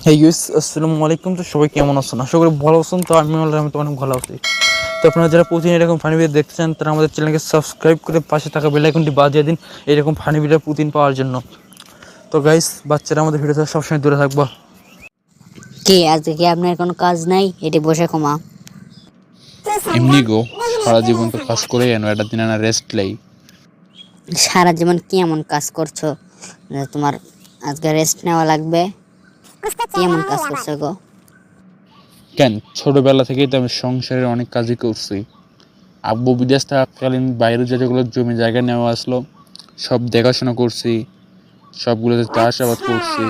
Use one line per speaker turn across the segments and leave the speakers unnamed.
হ্যাঁ ইউস আসসালামু আলাইকুম। তো সবাই কেমন আছেন? আশা করি ভালো আছেন। তো আমি অনেক ভালো আছি। তো আপনারা যারা প্রতিদিন এরকম ফানি ভিডিও দেখছেন তারা আমাদের চ্যানেলকে সাবস্ক্রাইব করে পাশে থাকা বেল আইকনটি বাজিয়ে দিন এরকম ফানি ভিডিও প্রতিদিন পাওয়ার জন্য। তো গাইস, বাচ্চারা আমাদের ভিডিও থেকে সবসময় দূরে থাকবো।
কি আজকে কি আপনার কোনো কাজ নাই? এটি বসে ক্ষমা
এমনি গো, সারা জীবন তো কাজ করে এনো, একটা দিন না রেস্ট লাই।
সারা জীবন কি এমন কাজ করছো যে তোমার আজকে রেস্ট নেওয়া লাগবে? কি এমন কাজ করছো গো?
কেন, ছোটবেলা থেকেই তো আমি সংসারের অনেক কাজই করছি। আব্বু বিদেশ থাকাকালীন বাইরে যেগুলো জমি জায়গা নেওয়া আসলো সব দেখাশোনা করছি, সবগুলোতে চাষাবাদ করছি।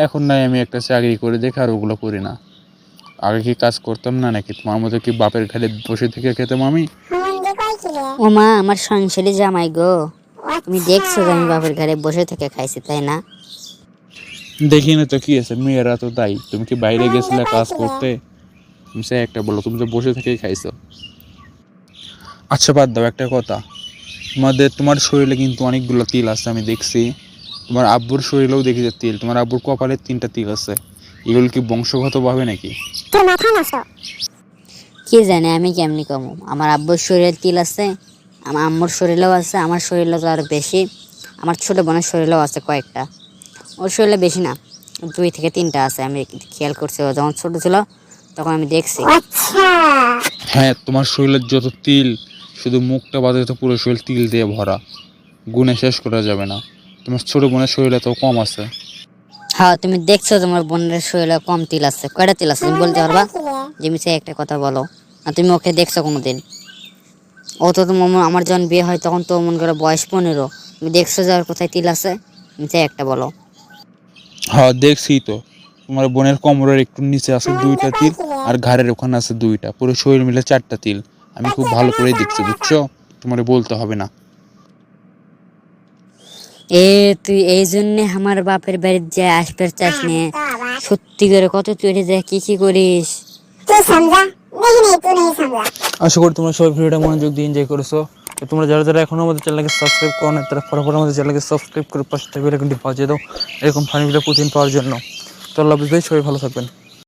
এখন নাই আমি একটা চাকরি করে দেখে আর ওগুলো করি না। আগে কি কাজ করতাম না নাকি? তোমার মতো কি বাপের ঘাড়ে বসে থেকে খেতাম আমি?
ও মা, আমার সংসারী জামাই গো, তুমি দেখছো যে আমি বাপের ঘরে বসে থেকে খাইছি, তাই না?
দেখি না তো কি আছে, মেয়েরা তো তাই। তুমি কি বাইরে গেছিলে কাজ করতে? তুমি সে একটা বলো, তুমি তো বসে থেকেই খাইছো। আচ্ছা বাদ দাও, একটা কথা, তোমার শরীরে কিন্তু অনেকগুলো তিল আছে আমি দেখছি। তোমার আব্বুর শরীরেও দেখি যে তিল, তোমার আব্বুর কপালে 3টা তিল আছে। এগুলো কি বংশগতভাবে নাকি?
কি জানে আমি কেমনি কমু? আমার আব্বুর শরীরে তিল আছে, আমার আম্মুর শরীরেও আছে, আমার শরীরে তো আরো বেশি। আমার ছোট বোনের শরীরেও আছে কয়েকটা। ওর শরীরে বেশি না, 2 থেকে 3টা আছে। আমি খেয়াল করছি, ও যখন ছোট ছিল তখন আমি দেখছি।
হ্যাঁ, তোমার শরীরের যত তিল, শুধু মুখটা বাদে তো পুরো শরীর তিল দিয়ে ভরা, গুণে শেষ করা যাবে না। তোমার ছোট বোনের শরীরে তো কম আছে।
হ্যাঁ, তুমি দেখছো তোমার বোনের শরীরে কম তিল আছে? কয়টা তিল আছে তুমি বলতে পারবা? যে মিছে একটা কথা বলো। আর তুমি ওকে দেখছো কোনোদিন? ও তো আমার যখন বিয়ে হয় তখন তো মনে করো বয়স 15। তুমি দেখছো যে ওর কোথায় তিল আছে? মিছে একটা বলো।
হ্যাঁ দেখছি তো, তোমার বোনের কোমরের একটু নিচে আছে 2টা তিল, আর ঘাড়ের ওখানে আছে 2টা, পুরো শরীর মিলে 4টা তিল। আমি খুব ভালো করেই দেখছি, বুঝছো? তোমার বলতে হবে না।
তুই এই জন্যে আমার বাপের বাড়ির যে আসবে চাস নিয়ে সত্যি করে কত তুই যে কি কি করিস?
আশা করি তোমরা সবাই ভিডিওটা মনোযোগ দিয়ে এনজয় করেছো। তো তোমরা যারা যারা এখনো আমাদের চ্যানেলকে সাবস্ক্রাইব করো না তারা ফটাফট আমাদের চ্যানেলকে সাবস্ক্রাইব করে পাশে থাকা বেল আইকনটি বাজিয়ে দাও এরকম ফানি ভিডিও প্রতিদিন পাওয়ার জন্য। তো আল্লাহ হাফেজ ভাই, সবাই ভালো থাকবেন।